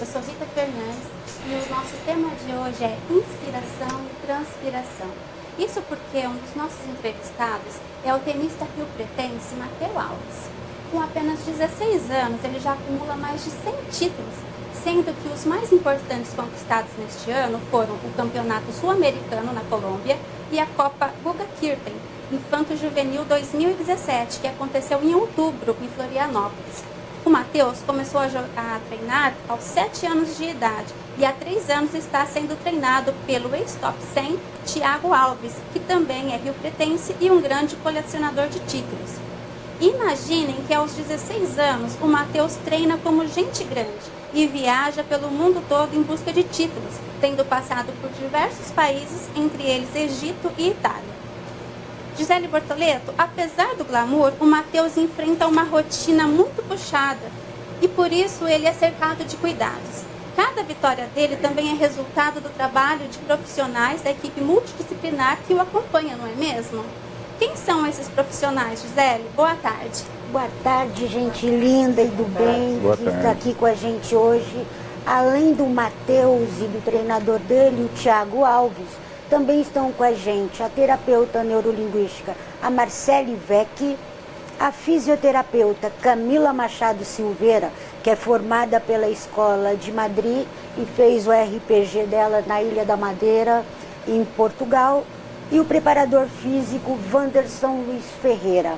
Eu sou Rita Fernandes e o nosso tema de hoje é inspiração e transpiração. Isso porque um dos nossos entrevistados é o tenista rio-pretense Matteo Alves. Com apenas 16 anos, ele já acumula mais de 100 títulos, sendo que os mais importantes conquistados neste ano foram o Campeonato Sul-Americano na Colômbia e a Copa Guga Kirten, Infanto Juvenil 2017, que aconteceu em outubro em Florianópolis. O Matheus começou a treinar aos 7 anos de idade e há 3 anos está sendo treinado pelo ex-top 100 Thiago Alves, que também é rio-pretense e um grande colecionador de títulos. Imaginem que aos 16 anos o Matheus treina como gente grande e viaja pelo mundo todo em busca de títulos, tendo passado por diversos países, entre eles Egito e Itália. Gisele Bortoleto, apesar do glamour, o Matheus enfrenta uma rotina muito puxada e por isso ele é cercado de cuidados. Cada vitória dele também é resultado do trabalho de profissionais da equipe multidisciplinar que o acompanha, não é mesmo? Quem são esses profissionais, Gisele? Boa tarde. Boa tarde, gente linda e do bem que está aqui com a gente hoje. Além do Matheus e do treinador dele, o Thiago Alves, também estão com a gente a terapeuta neurolinguística, a Marcele Vecchi, a fisioterapeuta Camila Machado Silveira, que é formada pela Escola de Madrid e fez o RPG dela na Ilha da Madeira, em Portugal, e o preparador físico Wanderson Luiz Ferreira.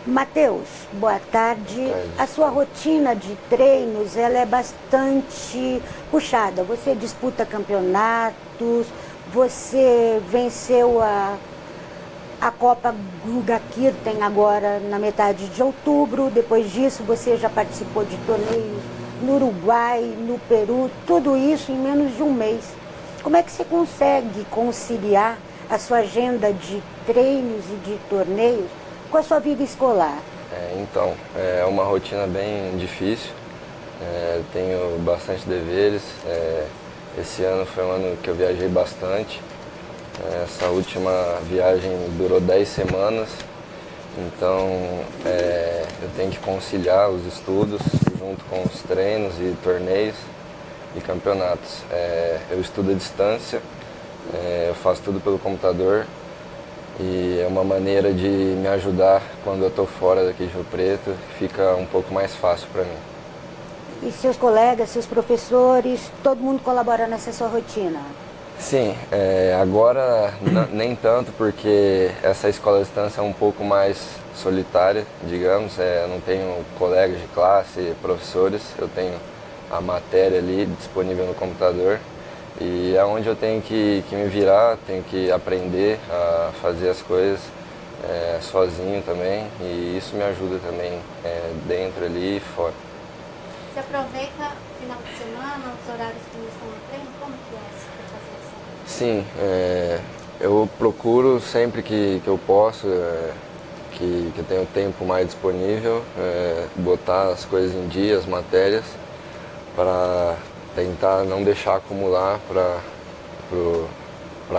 Matheus, boa tarde. A sua rotina de treinos ela é bastante puxada. Você disputa campeonatos, você venceu a Copa Guga Kirten agora na metade de outubro. Depois disso você já participou de torneios no Uruguai, no Peru, tudo isso em menos de um mês. Como é que você consegue conciliar a sua agenda de treinos e de torneios com a sua vida escolar? Então, é uma rotina bem difícil, tenho bastante deveres. Esse ano foi um ano que eu viajei bastante. Essa última viagem durou 10 semanas, então eu tenho que conciliar os estudos junto com os treinos e torneios e campeonatos. Eu estudo à distância, eu faço tudo pelo computador e é uma maneira de me ajudar quando eu estou fora daqui de Rio Preto, fica um pouco mais fácil para mim. E seus colegas, seus professores, todo mundo colabora nessa sua rotina? Sim, agora nem tanto, porque essa escola à distância é um pouco mais solitária, digamos. Eu não tenho colegas de classe, professores, eu tenho a matéria ali disponível no computador. E é onde eu tenho que me virar, tenho que aprender a fazer as coisas sozinho também. E isso me ajuda também dentro ali e fora. Você aproveita o final de semana, os horários que não estão no treino? Como que é para fazer isso? Sim, eu procuro sempre que eu posso, que eu tenho tempo mais disponível, botar as coisas em dia, as matérias, para tentar não deixar acumular para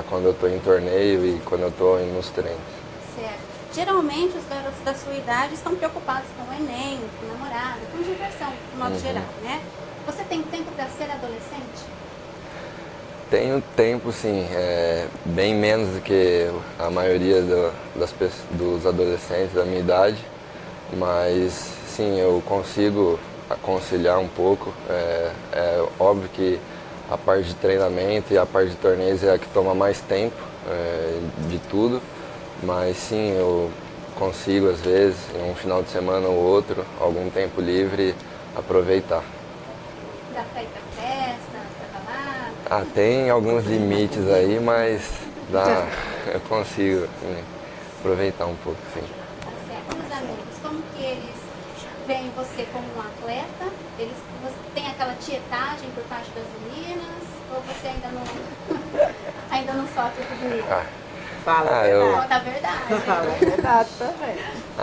quando eu estou em torneio e quando eu estou nos treinos. Certo. Geralmente os garotos da sua idade estão preocupados com o Enem, com namorada, com diversão, de modo geral, né? Você tem tempo para ser adolescente? Tenho tempo, sim, bem menos do que a maioria dos adolescentes da minha idade, mas sim, eu consigo conciliar um pouco. É óbvio que a parte de treinamento e a parte de torneios é a que toma mais tempo de tudo, mas sim, eu consigo, às vezes, em um final de semana ou outro, algum tempo livre, aproveitar. Dá pra ir pra festa, pra balada? Ah, tem alguns limites aí, mas eu consigo aproveitar um pouco, sim. Tá certo. E os amigos, como que eles veem você como um atleta? Você tem aquela tietagem por parte das meninas? Ou você ainda não sofre tudo isso? Fala a verdade. Conta a verdade. Fala a verdade também.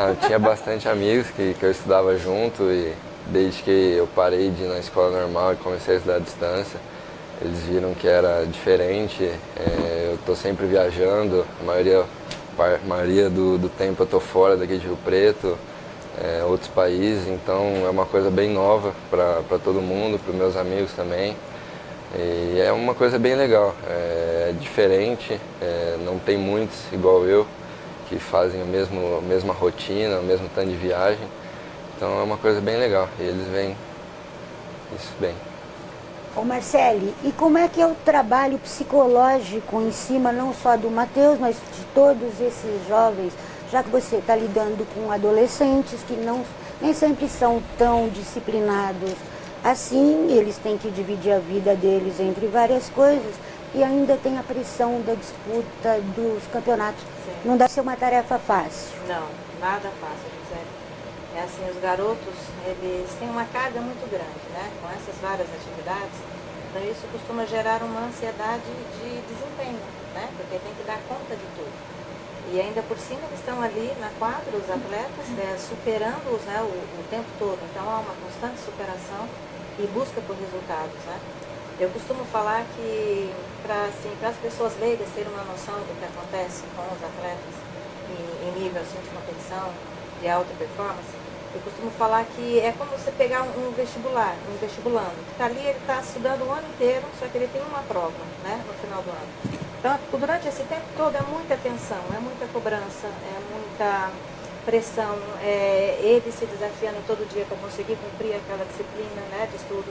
Eu tinha bastante amigos que eu estudava junto e desde que eu parei de ir na escola normal e comecei a estudar à distância, eles viram que era diferente. Eu estou sempre viajando, a maioria do tempo eu estou fora daqui de Rio Preto, outros países, então é uma coisa bem nova para todo mundo, para os meus amigos também. E é uma coisa bem legal, é diferente, não tem muitos igual eu que fazem a mesma rotina, o mesmo tanto de viagem, então é uma coisa bem legal e eles veem isso bem. Ô Marcele, e como é que é o trabalho psicológico em cima não só do Matheus, mas de todos esses jovens, já que você está lidando com adolescentes que nem sempre são tão disciplinados assim, eles têm que dividir a vida deles entre várias coisas e ainda tem a pressão da disputa dos campeonatos. Sim. Não deve ser uma tarefa fácil. Não, nada fácil, Gisele. É assim, os garotos, eles têm uma carga muito grande, né? Com essas várias atividades, então isso costuma gerar uma ansiedade de desempenho, né? Porque tem que dar conta de tudo. E ainda por cima eles estão ali na quadra, os atletas, superando-os, né, o tempo todo. Então há uma constante superação e busca por resultados, né? Eu costumo falar que para as pessoas leigas terem uma noção do que acontece com os atletas em nível assim, de competição, de alta performance, eu costumo falar que é como você pegar um vestibulando, que está ali, ele está estudando o ano inteiro, só que ele tem uma prova, né, no final do ano. Então, durante esse tempo todo é muita tensão, é muita cobrança, é muita pressão, ele se desafiando todo dia para conseguir cumprir aquela disciplina, né, de estudo.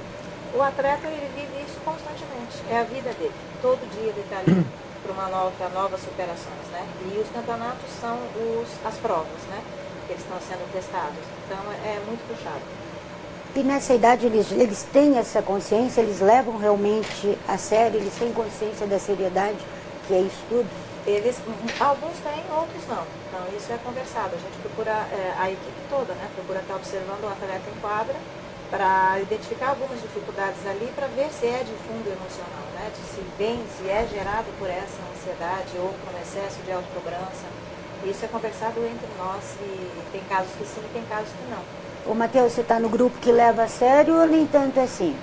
O atleta, ele vive isso constantemente, é a vida dele. Todo dia ele está ali para novas superações, né? E os campeonatos são as provas, né? Que eles estão sendo testados. Então é muito puxado. E nessa idade eles têm essa consciência, eles levam realmente a sério, eles têm consciência da seriedade que é isso tudo? Alguns têm, outros não. Então isso é conversado. A gente procura, a equipe toda, né? Procura estar observando o atleta em quadra para identificar algumas dificuldades ali para ver se é de fundo emocional, né? Se é gerado por essa ansiedade ou por um excesso de autocobrança. Isso é conversado entre nós e tem casos que sim, tem casos que não. Ô Matheus, você está no grupo que leva a sério ou nem tanto assim?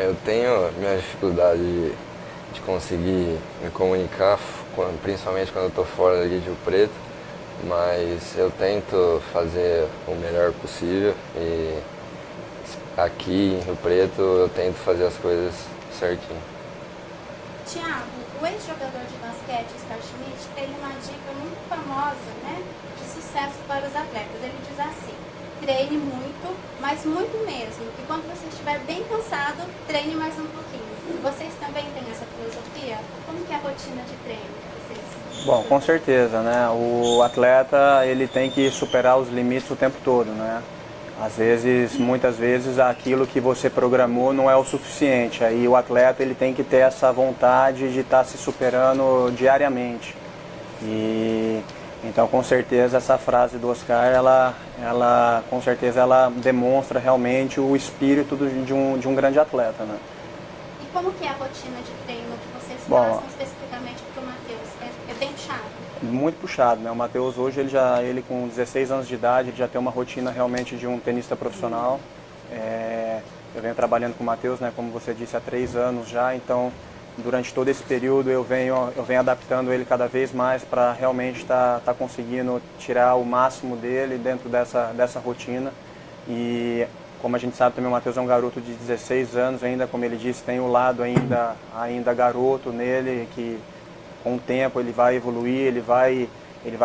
Eu tenho minha dificuldade de conseguir me comunicar, principalmente quando eu estou fora daqui de Rio Preto, mas eu tento fazer o melhor possível e aqui em Rio Preto eu tento fazer as coisas certinho. Tiago, o ex-jogador de basquete, Oscar Schmidt, tem uma dica muito famosa, né, de sucesso para os atletas. Ele diz assim: treine muito, mas muito mesmo. E quando você estiver bem cansado, treine mais um pouquinho. Vocês também têm essa filosofia? Como que é a rotina de treino de vocês? Bom, com certeza, né? O atleta, ele tem que superar os limites o tempo todo, né? Às vezes, muitas vezes, aquilo que você programou não é o suficiente. Aí o atleta, ele tem que ter essa vontade de estar se superando diariamente. E então, com certeza, essa frase do Oscar, ela com certeza, ela demonstra realmente o espírito de um grande atleta, né? E como que é a rotina de treino que vocês passam especificamente para o Matheus? É bem puxado? Muito puxado, né? O Matheus hoje, ele com 16 anos de idade, ele já tem uma rotina realmente de um tenista profissional. Eu venho trabalhando com o Matheus, né, como você disse, há 3 anos já, então durante todo esse período eu venho adaptando ele cada vez mais para realmente estar conseguindo tirar o máximo dele dentro dessa rotina. E como a gente sabe também, o Matheus é um garoto de 16 anos ainda, como ele disse, tem o lado ainda garoto nele, que com o tempo ele vai evoluir, ele vai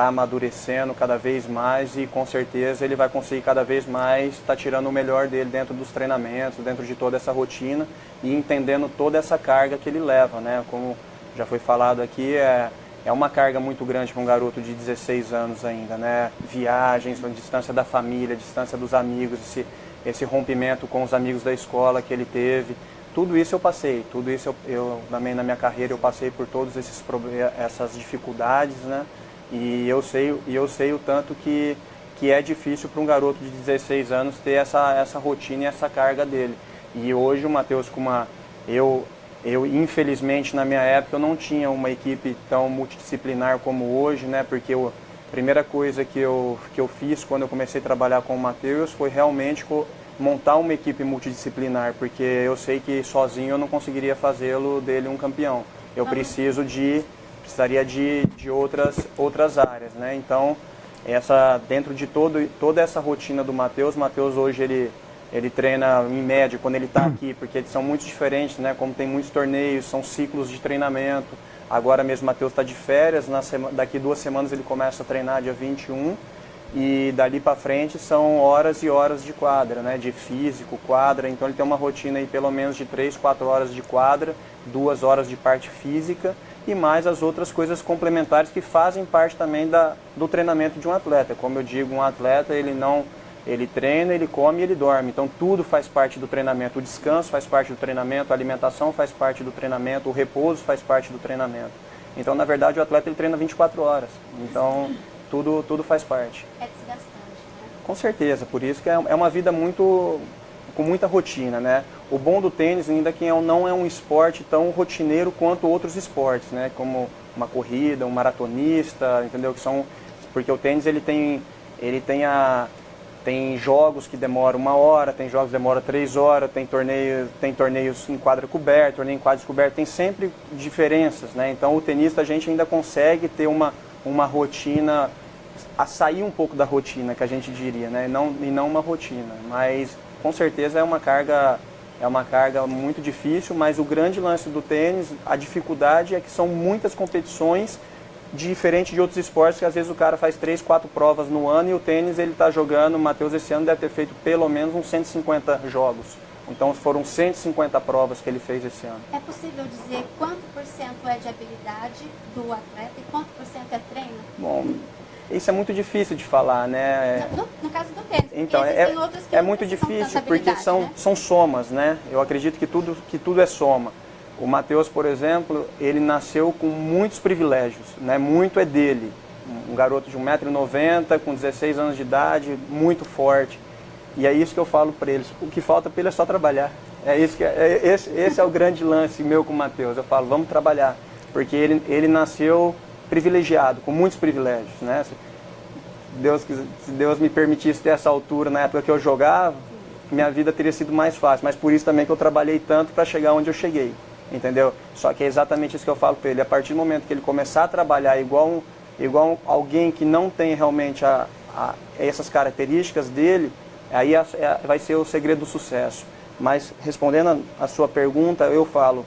amadurecendo cada vez mais e com certeza ele vai conseguir cada vez mais estar tirando o melhor dele dentro dos treinamentos, dentro de toda essa rotina e entendendo toda essa carga que ele leva, né? Como já foi falado aqui, é uma carga muito grande para um garoto de 16 anos ainda, né? Viagens, distância da família, distância dos amigos, esse rompimento com os amigos da escola que ele teve. Tudo isso eu passei, tudo isso eu também na minha carreira eu passei por todos essas dificuldades, né? E eu sei o tanto que é difícil para um garoto de 16 anos ter essa rotina e essa carga dele. E hoje o Matheus, eu infelizmente na minha época eu não tinha uma equipe tão multidisciplinar como hoje, né? Porque a primeira coisa que eu fiz quando eu comecei a trabalhar com o Matheus foi realmente montar uma equipe multidisciplinar, porque eu sei que sozinho eu não conseguiria fazê-lo dele um campeão. Eu precisaria de outras áreas, né? Então, dentro de toda essa rotina do Matheus hoje ele treina em média quando ele está aqui, porque eles são muito diferentes, né? Como tem muitos torneios, são ciclos de treinamento. Agora mesmo o Matheus está de férias, daqui 2 semanas ele começa a treinar dia 21 e dali para frente são horas e horas de quadra, né? De físico, quadra, então ele tem uma rotina aí pelo menos de 3, 4 horas de quadra, 2 horas de parte física e mais as outras coisas complementares que fazem parte também do treinamento de um atleta. Como eu digo, um atleta ele treina, ele come e ele dorme. Então tudo faz parte do treinamento. O descanso faz parte do treinamento, a alimentação faz parte do treinamento, o repouso faz parte do treinamento. Então, na verdade, o atleta ele treina 24 horas. Então, tudo faz parte. É desgastante, né? Com certeza, por isso que é uma vida com muita rotina, né? O bom do tênis ainda que não é um esporte tão rotineiro quanto outros esportes, né? Como uma corrida, um maratonista, entendeu? Porque o tênis ele tem jogos que demoram 1 hora, tem jogos que demoram 3 horas, tem torneios em quadra coberta, torneio em quadra descoberta, tem sempre diferenças, né? Então o tenista a gente ainda consegue ter uma rotina, a sair um pouco da rotina que a gente diria, né? E não uma rotina, mas com certeza é uma carga muito difícil, mas o grande lance do tênis, a dificuldade é que são muitas competições, diferente de outros esportes que às vezes o cara faz 3, 4 provas no ano e o tênis ele está jogando, o Matheus esse ano deve ter feito pelo menos uns 150 jogos. Então foram 150 provas que ele fez esse ano. É possível dizer quanto por cento é de habilidade do atleta e quanto por cento é treino? Bom, isso é muito difícil de falar, né? No caso do tênis, então, existem outras que é não muito precisam difícil tanta porque habilidade, né? são somas, né? Eu acredito que tudo é soma. O Matheus, por exemplo, ele nasceu com muitos privilégios, né? Muito é dele. Um garoto de 1,90 m, com 16 anos de idade, muito forte. E é isso que eu falo para eles. O que falta para ele é só trabalhar. Esse é o grande lance meu com o Matheus. Eu falo, vamos trabalhar. Porque ele nasceu privilegiado, com muitos privilégios, né? Se Deus me permitisse ter essa altura na época que eu jogava, minha vida teria sido mais fácil. Mas por isso também que eu trabalhei tanto para chegar onde eu cheguei. Entendeu? Só que é exatamente isso que eu falo para ele. A partir do momento que ele começar a trabalhar igual alguém que não tem realmente essas características dele, aí vai ser o segredo do sucesso. Mas respondendo a sua pergunta, eu falo,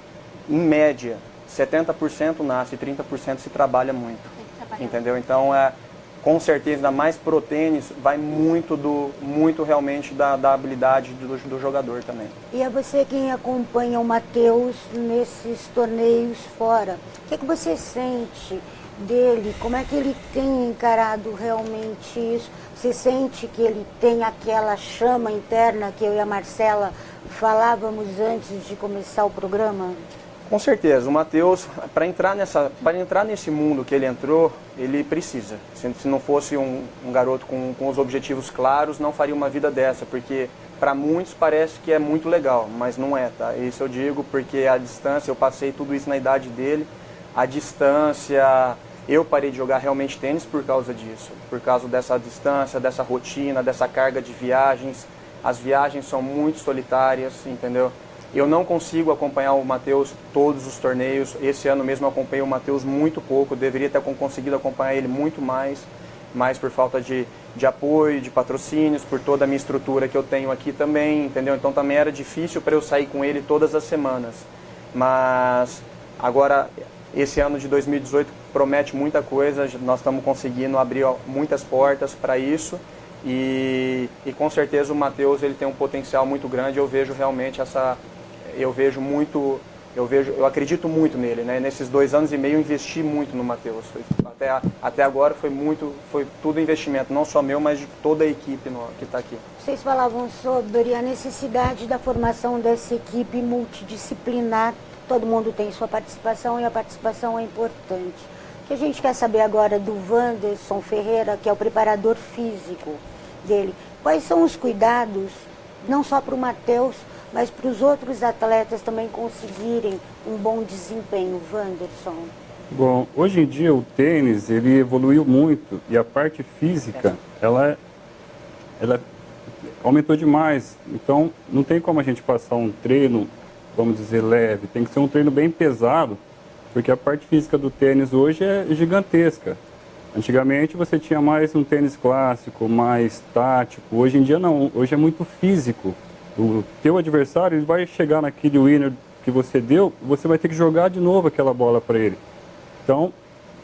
em média, 70% nasce e 30% se trabalha muito. Entendeu? Então, com certeza, ainda mais pro tênis, vai muito realmente da habilidade do jogador também. E é você quem acompanha o Matheus nesses torneios fora. O que você sente dele? Como é que ele tem encarado realmente isso? Você sente que ele tem aquela chama interna que eu e a Marcela falávamos antes de começar o programa? Com certeza, o Matheus, para entrar nesse mundo que ele entrou, ele precisa. Se não fosse um garoto com os objetivos claros, não faria uma vida dessa, porque para muitos parece que é muito legal, mas não é, tá? Isso eu digo porque a distância, eu passei tudo isso na idade dele, a distância, eu parei de jogar realmente tênis por causa disso, por causa dessa distância, dessa rotina, dessa carga de viagens. As viagens são muito solitárias, entendeu? Eu não consigo acompanhar o Matheus todos os torneios. Esse ano mesmo eu acompanhei o Matheus muito pouco. Deveria ter conseguido acompanhar ele muito mais por falta de apoio, de patrocínios, por toda a minha estrutura que eu tenho aqui também, entendeu? Então também era difícil para eu sair com ele todas as semanas. Mas agora, esse ano de 2018 promete muita coisa. Nós estamos conseguindo abrir muitas portas para isso. E com certeza o Matheus ele tem um potencial muito grande. Eu vejo realmente eu acredito muito nele, né? Nesses 2 anos e meio eu investi muito no Matheus. Até agora foi tudo investimento, não só meu, mas de toda a equipe que está aqui. Vocês falavam sobre a necessidade da formação dessa equipe multidisciplinar. Todo mundo tem sua participação e a participação é importante. O que a gente quer saber agora do Wanderson Ferreira, que é o preparador físico dele. Quais são os cuidados, não só para o Matheus, mas para os outros atletas também conseguirem um bom desempenho, Wanderson? Bom, hoje em dia o tênis, ele evoluiu muito e a parte física, ela aumentou demais. Então, não tem como a gente passar um treino, vamos dizer, leve. Tem que ser um treino bem pesado, porque a parte física do tênis hoje é gigantesca. Antigamente você tinha mais um tênis clássico, mais tático. Hoje em dia não, hoje é muito físico. O teu adversário, ele vai chegar naquele winner que você deu, você vai ter que jogar de novo aquela bola para ele. Então,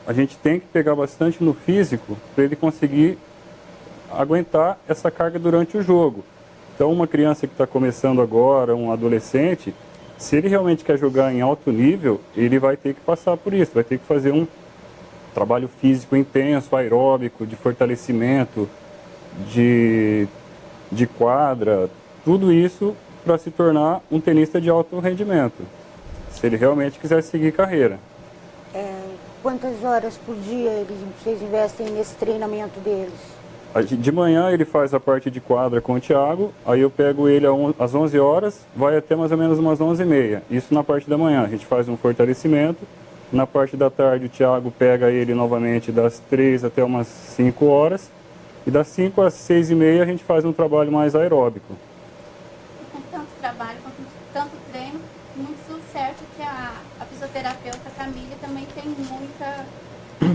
a gente tem que pegar bastante no físico para ele conseguir aguentar essa carga durante o jogo. Então, uma criança que está começando agora, um adolescente, se ele realmente quer jogar em alto nível, ele vai ter que passar por isso, vai ter que fazer um trabalho físico intenso, aeróbico, de fortalecimento, de quadra, tudo isso para se tornar um tenista de alto rendimento, se ele realmente quiser seguir carreira. Quantas horas por dia vocês investem nesse treinamento deles? De manhã ele faz a parte de quadra com o Thiago, aí eu pego ele às 11 horas, vai até mais ou menos umas 11h30. Isso na parte da manhã, a gente faz um fortalecimento. Na parte da tarde o Thiago pega ele novamente das 3 até umas 5 horas. E das 5 às 6h30 a gente faz um trabalho mais aeróbico. E com tanto trabalho, com tanto treino, muito certo que a fisioterapeuta Camille também tem muita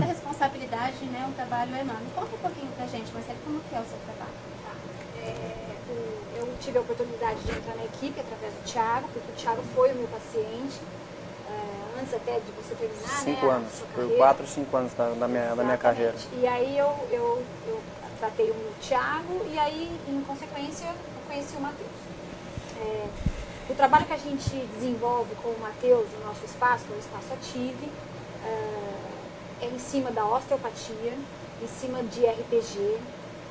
responsabilidade, né? Um trabalho enorme. Conta um pouquinho pra gente, Marcelo, como que é o seu trabalho? Eu tive a oportunidade de entrar na equipe através do Thiago, porque o Thiago foi o meu paciente, antes até de você terminar, 5 anos, foi 4 ou 5 anos da minha carreira. E aí eu tratei o Thiago e aí, em consequência, eu conheci o Matheus. O trabalho que a gente desenvolve com o Matheus no nosso espaço, no Espaço Ative, é em cima da osteopatia, em cima de RPG,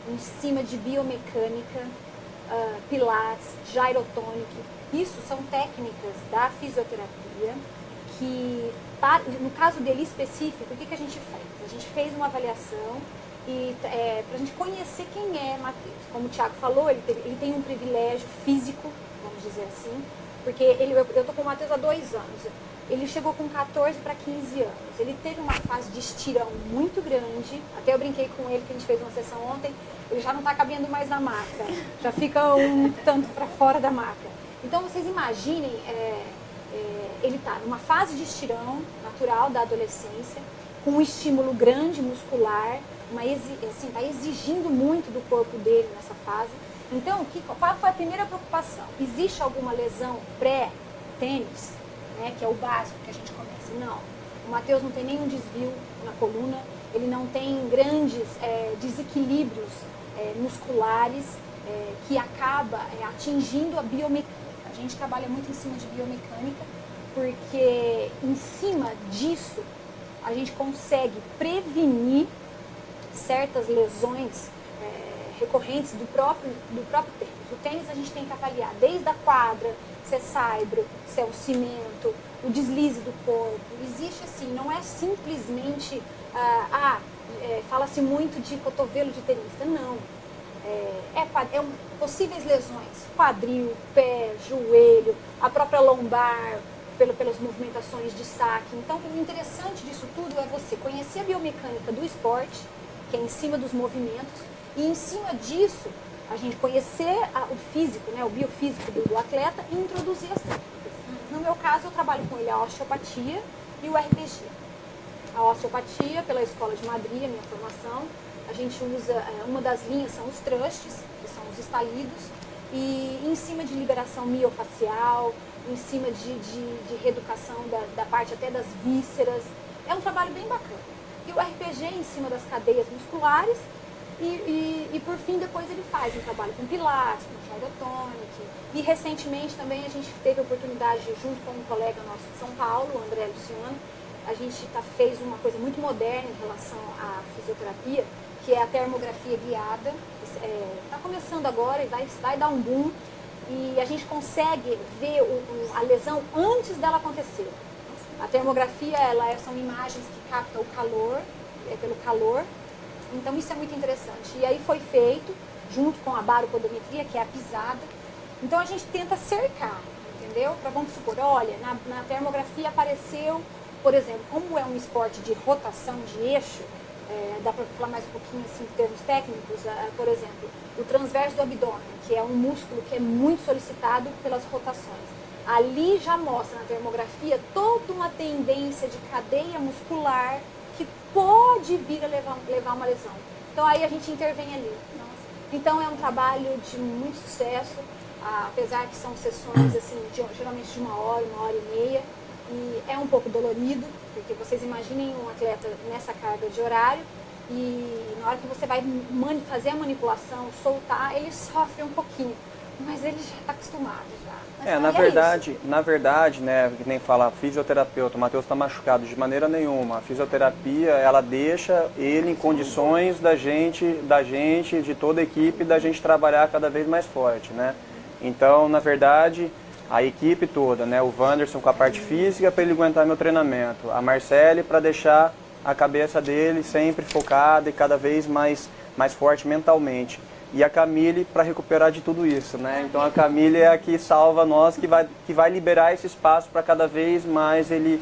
em cima de biomecânica, pilates, gyrotônico. Isso são técnicas da fisioterapia que, no caso dele específico, o que a gente fez? A gente fez uma avaliação e para a gente conhecer quem é Matheus. Como o Thiago falou, ele tem um privilégio físico, vamos dizer assim, porque eu estou com o Matheus há 2 anos. Ele chegou com 14 para 15 anos. Ele teve uma fase de estirão muito grande. Até eu brinquei com ele, que a gente fez uma sessão ontem. Ele já não está cabendo mais na maca. Já fica um tanto para fora da maca. Então, vocês imaginem, ele está numa fase de estirão natural da adolescência, com um estímulo grande muscular, está exigindo muito do corpo dele nessa fase. Então, qual foi a primeira preocupação? Existe alguma lesão pré-tênis? Que é o básico que a gente começa. Não, o Matheus não tem nenhum desvio na coluna, ele não tem grandes desequilíbrios musculares que acaba atingindo a biomecânica. A gente trabalha muito em cima de biomecânica, porque em cima disso a gente consegue prevenir certas lesões recorrentes do próprio tênis. O tênis a gente tem que avaliar desde a quadra, se é saibro, se é o cimento, o deslize do corpo. Existe assim, não é simplesmente, fala-se muito de cotovelo de tenista, não. Possíveis lesões, quadril, pé, joelho, a própria lombar, pelas movimentações de saque. Então, o interessante disso tudo é você conhecer a biomecânica do esporte, que é em cima dos movimentos, e em cima disso, a gente conhecer o físico, o biofísico do atleta e introduzir as técnicas. No meu caso, eu trabalho com ele a osteopatia e o RPG. A osteopatia, pela Escola de Madrid, a minha formação, a gente usa, uma das linhas são os trustes, que são os estalidos, e em cima de liberação miofacial, em cima de reeducação da parte até das vísceras. É um trabalho bem bacana. E o RPG em cima das cadeias musculares E por fim, depois ele faz um trabalho com Pilates, com Yoga Tonic. E recentemente também a gente teve a oportunidade, junto com um colega nosso de São Paulo, o André Luciano, a gente fez uma coisa muito moderna em relação à fisioterapia, que é a termografia guiada. Está começando agora e vai dar um boom. E a gente consegue ver a lesão antes dela acontecer. A termografia, são imagens que captam o calor, pelo calor. Então isso é muito interessante. E aí foi feito, junto com a baropodometria, que é a pisada. Então a gente tenta cercar, entendeu? Vamos supor, olha, na termografia apareceu, por exemplo, como é um esporte de rotação de eixo, dá para falar mais um pouquinho assim, em termos técnicos, por exemplo, o transverso do abdômen, que é um músculo que é muito solicitado pelas rotações. Ali já mostra na termografia toda uma tendência de cadeia muscular que pode vir a levar uma lesão. Então aí a gente intervém ali. Então é um trabalho de muito sucesso, apesar que são sessões assim, geralmente de 1 hora, 1h30, e é um pouco dolorido, porque vocês imaginem um atleta nessa carga de horário e na hora que você vai fazer a manipulação, soltar, ele sofre um pouquinho, mas ele já está acostumado já. Na verdade, né, que nem fala fisioterapeuta, o Matheus está machucado de maneira nenhuma. A fisioterapia, ela deixa ele em condições da gente, de toda a equipe, da gente trabalhar cada vez mais forte, né? Então, na verdade, a equipe toda, né, o Wanderson com a parte física para ele aguentar meu treinamento, a Marcele para deixar a cabeça dele sempre focada e cada vez mais forte mentalmente. E a Camille para recuperar de tudo isso, né? Então a Camille é a que salva nós, que vai liberar esse espaço para cada vez mais ele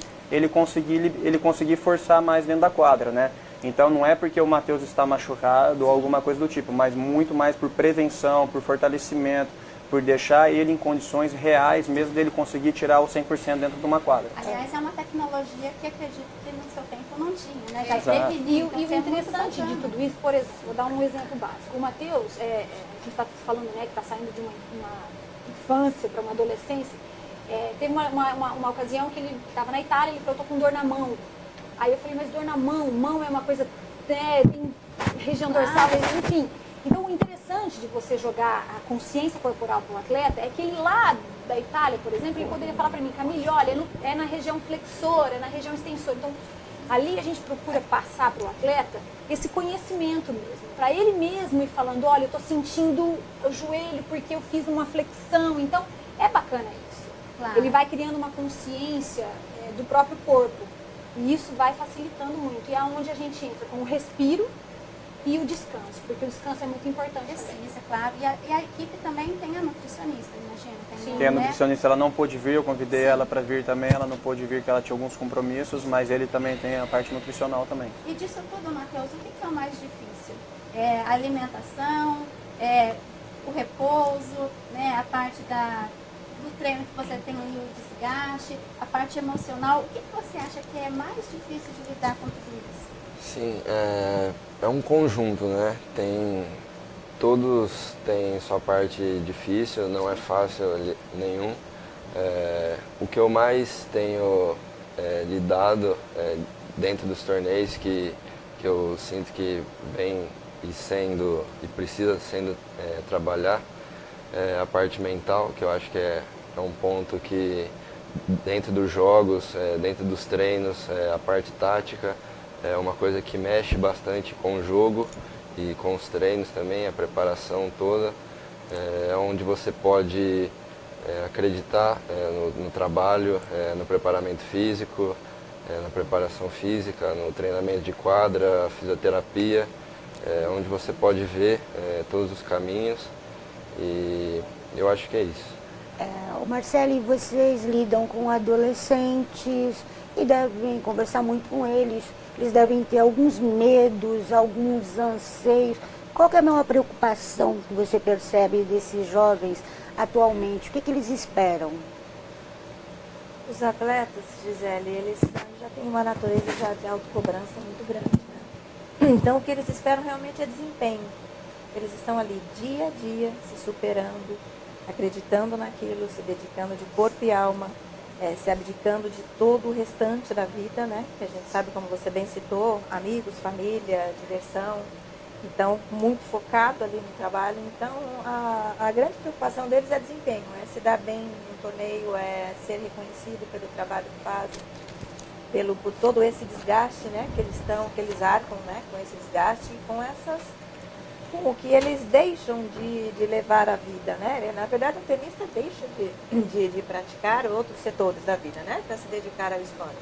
conseguir forçar mais dentro da quadra, né? Então não é porque o Matheus está machucado ou alguma coisa do tipo, mas muito mais por prevenção, por fortalecimento, por deixar ele em condições reais, mesmo dele conseguir tirar o 100% dentro de uma quadra. Aliás, é uma tecnologia que acredito que no seu tempo não tinha, né? Já Exato. preveniu. E o interessante de tudo isso, por exemplo, vou dar um exemplo básico. O Matheus, a gente está falando, né, que está saindo de uma infância para uma adolescência. Teve uma ocasião que ele estava na Itália, ele falou, eu tô com dor na mão. Aí eu falei, mas dor na mão é uma coisa, né, tem região dorsal, enfim. Então, o interessante de você jogar a consciência corporal para o atleta é que ele lá da Itália, por exemplo, ele poderia falar para mim, Camille, olha, é na região flexora, é na região extensora. Então, ali a gente procura passar para o atleta esse conhecimento mesmo, para ele mesmo ir falando, olha, eu estou sentindo o joelho porque eu fiz uma flexão. Então, é bacana isso. Claro. Ele vai criando uma consciência do próprio corpo e isso vai facilitando muito. E é onde a gente entra com o respiro e o descanso, porque o descanso é muito importante. Isso é claro. E a equipe também tem a nutricionista, imagina. Tem a nutricionista, ela não pôde vir, eu convidei ela para vir também, ela não pôde vir porque ela tinha alguns compromissos, mas ele também tem a parte nutricional também. E disso tudo, Matheus, o que é o mais difícil? A alimentação, o repouso, né, a parte do treino que você tem ali, o desgaste, a parte emocional. O que você acha que é mais difícil de lidar com tudo isso? Sim, é um conjunto, né? Todos têm sua parte difícil, não é fácil nenhum. O que eu mais tenho lidado dentro dos torneios que eu sinto que vem e precisa sendo trabalhar é a parte mental, que eu acho que é um ponto que dentro dos jogos, dentro dos treinos, a parte tática é uma coisa que mexe bastante com o jogo e com os treinos também, a preparação toda, onde você pode acreditar no trabalho, no preparamento físico, na preparação física, no treinamento de quadra, fisioterapia, onde você pode ver todos os caminhos e eu acho que é isso. Marcele, vocês lidam com adolescentes e devem conversar muito com eles. Eles devem ter alguns medos, alguns anseios. Qual que é a maior preocupação que você percebe desses jovens atualmente? O que eles esperam? Os atletas, Gisele, eles já têm uma natureza já de autocobrança muito grande, né? Então, o que eles esperam realmente é desempenho. Eles estão ali dia a dia, se superando, acreditando naquilo, se dedicando de corpo e alma, se abdicando de todo o restante da vida, né? Que a gente sabe, como você bem citou, amigos, família, diversão. Então, muito focado ali no trabalho. Então, a grande preocupação deles é desempenho, é se dar bem no torneio, é ser reconhecido pelo trabalho que fazem, por todo esse desgaste, né, que eles arcam, né, com esse desgaste e com o que eles deixam de levar a vida, né? Na verdade, o tenista deixa de praticar outros setores da vida, né, para se dedicar ao esporte.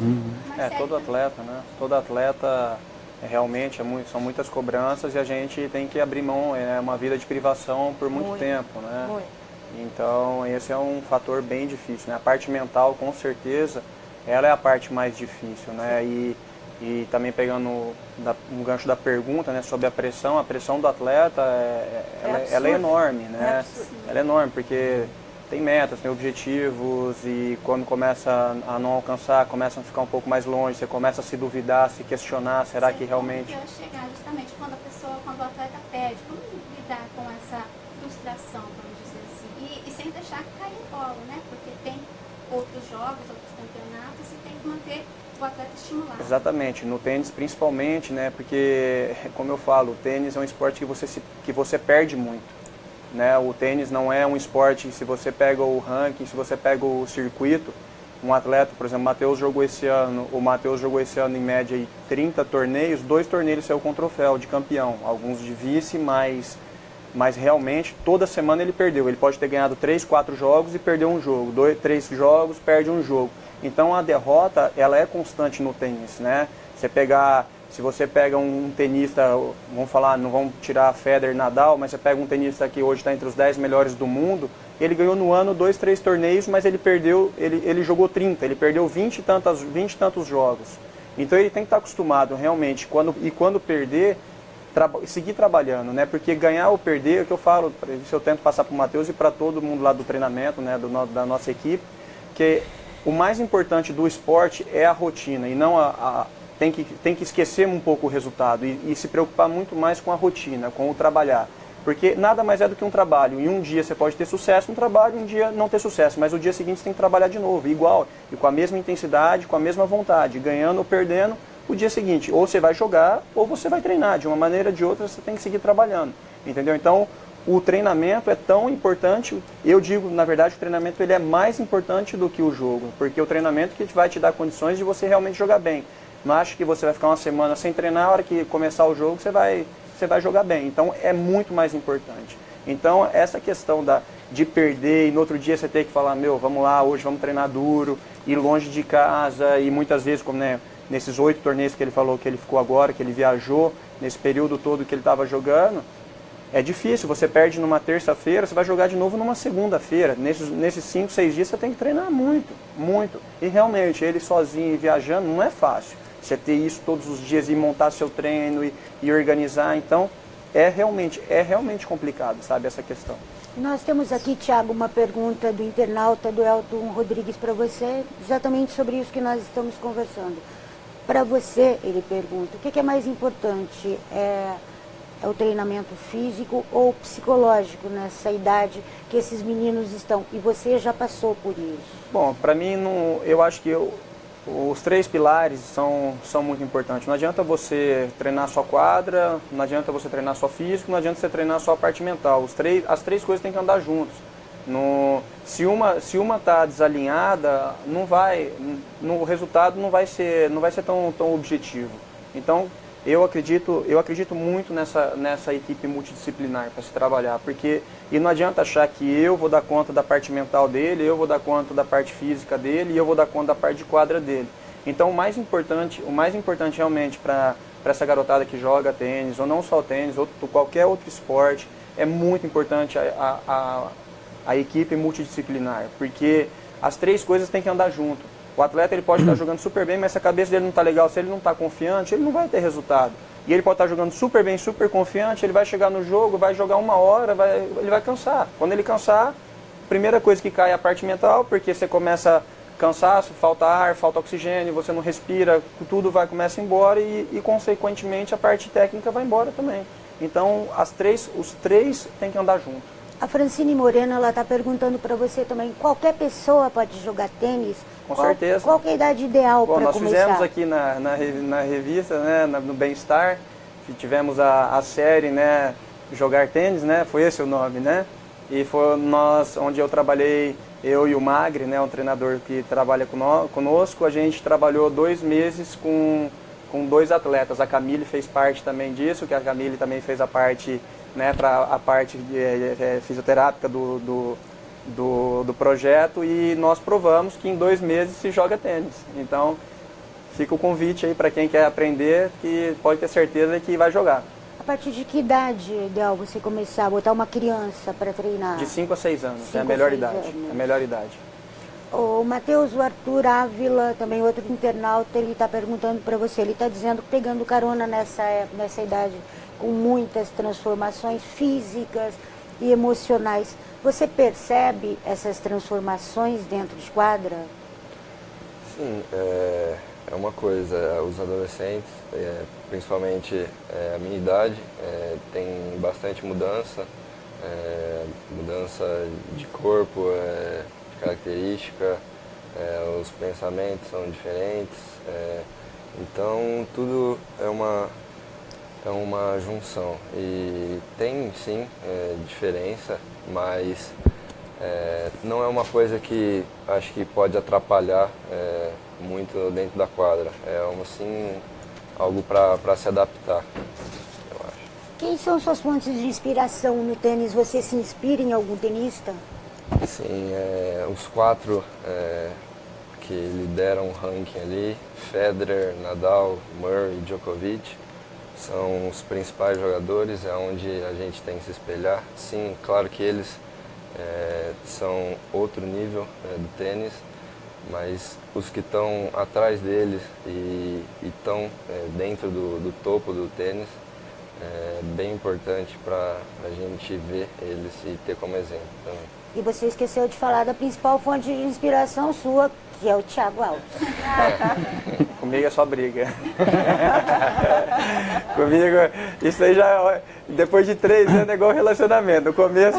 Todo atleta, né? Todo atleta realmente são muitas cobranças e a gente tem que abrir mão, é uma vida de privação por muito tempo, né? Muito. Então, esse é um fator bem difícil, né? A parte mental, com certeza, ela é a parte mais difícil, né? E também pegando um gancho da pergunta, né, sobre a pressão do atleta, ela é enorme, né? Ela é enorme, porque tem metas, tem objetivos e quando começa a não alcançar, começa a ficar um pouco mais longe, você começa a se duvidar, se questionar, será que realmente... Eu ia chegar justamente quando o atleta perde, como lidar com essa frustração, vamos dizer assim, e sem deixar cair em colo, né? Porque tem outros jogos, outros campeonatos e tem que manter o atleta estimulado. Exatamente, no tênis principalmente, né? Porque, como eu falo, o tênis é um esporte que você perde muito. Né? O tênis não é um esporte, se você pega o ranking, se você pega o circuito, um atleta, por exemplo, o Matheus jogou esse ano em média 30 torneios, 2 torneios saiu com troféu de campeão, alguns de vice, mas realmente toda semana ele perdeu. Ele pode ter ganhado 3, 4 jogos e perdeu um jogo, 2, 3 jogos, perde um jogo. Então a derrota, ela é constante no tênis, né? Se você pega um tenista, vamos falar, não vamos tirar Federer, Nadal, mas você pega um tenista que hoje está entre os 10 melhores do mundo, ele ganhou no ano 2, 3 torneios, mas ele perdeu, ele jogou 30, ele perdeu 20 e tantos jogos. Então ele tem que estar acostumado realmente, quando perder, seguir trabalhando, né? Porque ganhar ou perder, é o que eu falo, isso eu tento passar para o Matheus e para todo mundo lá do treinamento, né, da nossa equipe, que o mais importante do esporte é a rotina e não tem que esquecer um pouco o resultado e se preocupar muito mais com a rotina, com o trabalhar. Porque nada mais é do que um trabalho. E um dia você pode ter sucesso no trabalho, um dia não ter sucesso. Mas o dia seguinte você tem que trabalhar de novo, igual, e com a mesma intensidade, com a mesma vontade, ganhando ou perdendo, o dia seguinte. Ou você vai jogar, ou você vai treinar. De uma maneira ou de outra, você tem que seguir trabalhando. Entendeu? Então, o treinamento é tão importante, eu digo, na verdade, o treinamento ele é mais importante do que o jogo. Porque o treinamento que vai te dar condições de você realmente jogar bem. Não acho que você vai ficar uma semana sem treinar, a hora que começar o jogo você vai jogar bem. Então é muito mais importante. Então essa questão de perder e no outro dia você ter que falar, vamos lá, hoje vamos treinar duro, ir longe de casa e muitas vezes, como né, nesses 8 torneios que ele falou que ele ficou agora, que ele viajou, nesse período todo que ele estava jogando, é difícil, você perde numa terça-feira, você vai jogar de novo numa segunda-feira. Nesses 5, 6 dias você tem que treinar muito, muito. E realmente, ele sozinho e viajando não é fácil. Você ter isso todos os dias e montar seu treino e organizar, então é realmente complicado, sabe, essa questão. Nós temos aqui, Thiago, uma pergunta do internauta do Elton Rodrigues para você, exatamente sobre isso que nós estamos conversando. Para você, ele pergunta, o que é mais importante, é o treinamento físico ou psicológico nessa idade que esses meninos estão? E você já passou por isso. Bom, para mim, eu acho que os 3 pilares são muito importantes. Não adianta você treinar só quadra, não adianta você treinar só físico, não adianta você treinar só a parte mental. As 3 coisas têm que andar juntos. Se uma está desalinhada, o resultado não vai ser tão objetivo. Então, eu acredito muito nessa equipe multidisciplinar para se trabalhar, e não adianta achar que eu vou dar conta da parte mental dele, eu vou dar conta da parte física dele e eu vou dar conta da parte de quadra dele. Então o mais importante realmente para essa garotada que joga tênis, ou não só tênis, ou qualquer outro esporte, é muito importante a equipe multidisciplinar, porque as 3 coisas têm que andar junto. O atleta ele pode estar jogando super bem, mas se a cabeça dele não está legal, se ele não está confiante, ele não vai ter resultado. E ele pode estar jogando super bem, super confiante, ele vai chegar no jogo, vai jogar 1 hora, ele vai cansar. Quando ele cansar, a primeira coisa que cai é a parte mental, porque você começa cansaço, falta ar, falta oxigênio, você não respira, tudo começa a ir embora e consequentemente a parte técnica vai embora também. Então os 3 têm que andar juntos. A Francine Moreno, ela está perguntando para você também, qualquer pessoa pode jogar tênis? Com certeza. Qual que é a idade ideal para começar? Nós fizemos aqui na revista, né, no Bem-Estar, tivemos a série, né, Jogar Tênis, né, foi esse o nome, né? E foi onde eu trabalhei, eu e o Magri, né, um treinador que trabalha conosco, a gente trabalhou 2 meses com 2 atletas. A Camille fez parte também disso, que a Camille também fez a parte, né, para a parte fisioterápica do projeto, e nós provamos que em 2 meses se joga tênis. Então, fica o convite aí para quem quer aprender, que pode ter certeza que vai jogar. A partir de que idade é ideal você começar a botar uma criança para treinar? De 5 a 6 anos, é a melhor idade. Anos. É a melhor idade. O Matheus, o Arthur Ávila, também outro internauta, ele está perguntando para você, ele está dizendo que pegando carona nessa idade, com muitas transformações físicas e emocionais, você percebe essas transformações dentro de quadra? Sim, é uma coisa, os adolescentes, principalmente a minha idade, tem bastante mudança, mudança de corpo, de característica, os pensamentos são diferentes, então tudo é uma junção. E tem sim diferença, mas não é uma coisa que acho que pode atrapalhar muito dentro da quadra. Sim, algo para se adaptar, eu acho. Quem são suas fontes de inspiração no tênis? Você se inspira em algum tenista? Sim, os 4 que lideram o ranking ali, Federer, Nadal, Murray e Djokovic, são os principais jogadores, é onde a gente tem que se espelhar. Sim, claro que eles são outro nível do tênis, mas os que estão atrás deles e estão dentro do topo do tênis, é bem importante para a gente ver eles e ter como exemplo também. E você esqueceu de falar da principal fonte de inspiração sua, que é o Thiago Alves. Comigo é só briga. Comigo, isso aí já, depois de 3 anos é igual relacionamento. No começo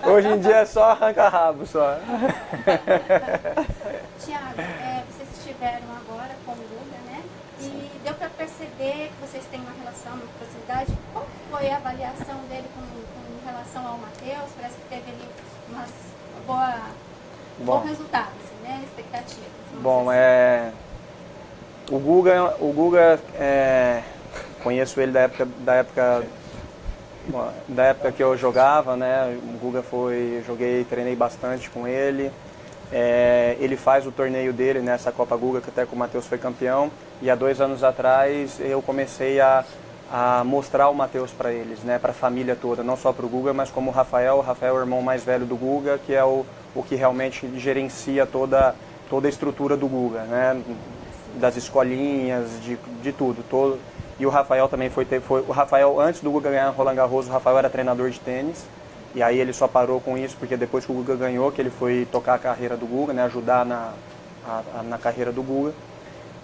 hoje em dia é só arranca-rabo só. Tiago, vocês estiveram agora com o Guga, né? E deu para perceber que vocês têm uma relação, uma proximidade. Qual foi a avaliação dele com relação ao Matheus? Parece que teve ali bom resultado, assim, né? Expectativas. Bom, o Guga, conheço ele da época que eu jogava, né? O Guga treinei bastante com ele. Ele faz o torneio dele nessa Copa Guga, que até com o Matheus foi campeão. E há 2 anos atrás eu comecei a mostrar o Matheus para eles, né? Para a família toda, não só para o Guga, mas como o Rafael. O Rafael é o irmão mais velho do Guga, que é o que realmente gerencia toda a estrutura do Guga, né? Das escolinhas, de tudo. E o Rafael também o Rafael, antes do Guga ganhar Roland Garros, o Rafael era treinador de tênis. E aí ele só parou com isso porque depois que o Guga ganhou, que ele foi tocar a carreira do Guga, né? Ajudar na carreira do Guga.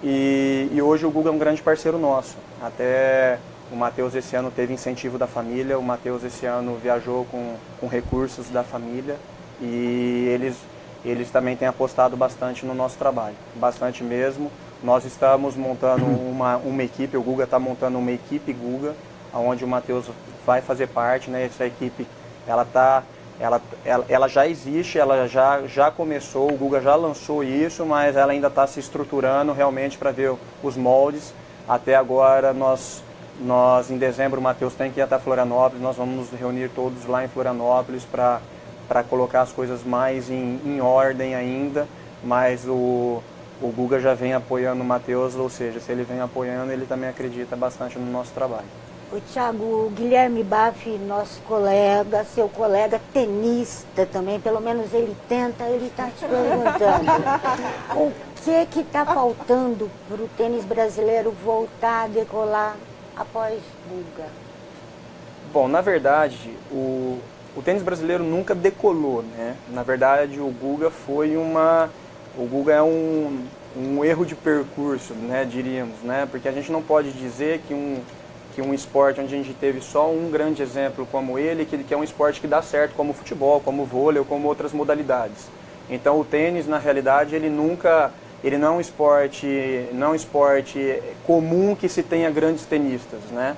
E hoje o Guga é um grande parceiro nosso. Até o Matheus esse ano teve incentivo da família, o Matheus esse ano viajou com recursos da família, e eles também têm apostado bastante no nosso trabalho, bastante mesmo. Nós estamos montando uma equipe, o Guga está montando uma equipe Guga, onde o Matheus vai fazer parte, né? Essa equipe ela já existe, ela já começou, o Guga já lançou isso, mas ela ainda está se estruturando realmente para ver os moldes. Até agora, nós em dezembro, o Matheus tem que ir até Florianópolis, nós vamos nos reunir todos lá em Florianópolis para colocar as coisas mais em ordem ainda, mas o Guga já vem apoiando o Matheus, ou seja, se ele vem apoiando, ele também acredita bastante no nosso trabalho. O Thiago, o Guilherme Baff, nosso colega, seu colega tenista também, pelo menos ele tenta, ele está te perguntando o que está faltando para o tênis brasileiro voltar a decolar após Guga? Bom, na verdade, o tênis brasileiro nunca decolou, né? Na verdade, o Guga é um erro de percurso, né, diríamos, né? Porque a gente não pode dizer que um esporte onde a gente teve só um grande exemplo como ele, que é um esporte que dá certo, como o futebol, como o vôlei ou como outras modalidades. Então o tênis, na realidade, ele nunca ele não é um esporte comum que se tenha grandes tenistas, né?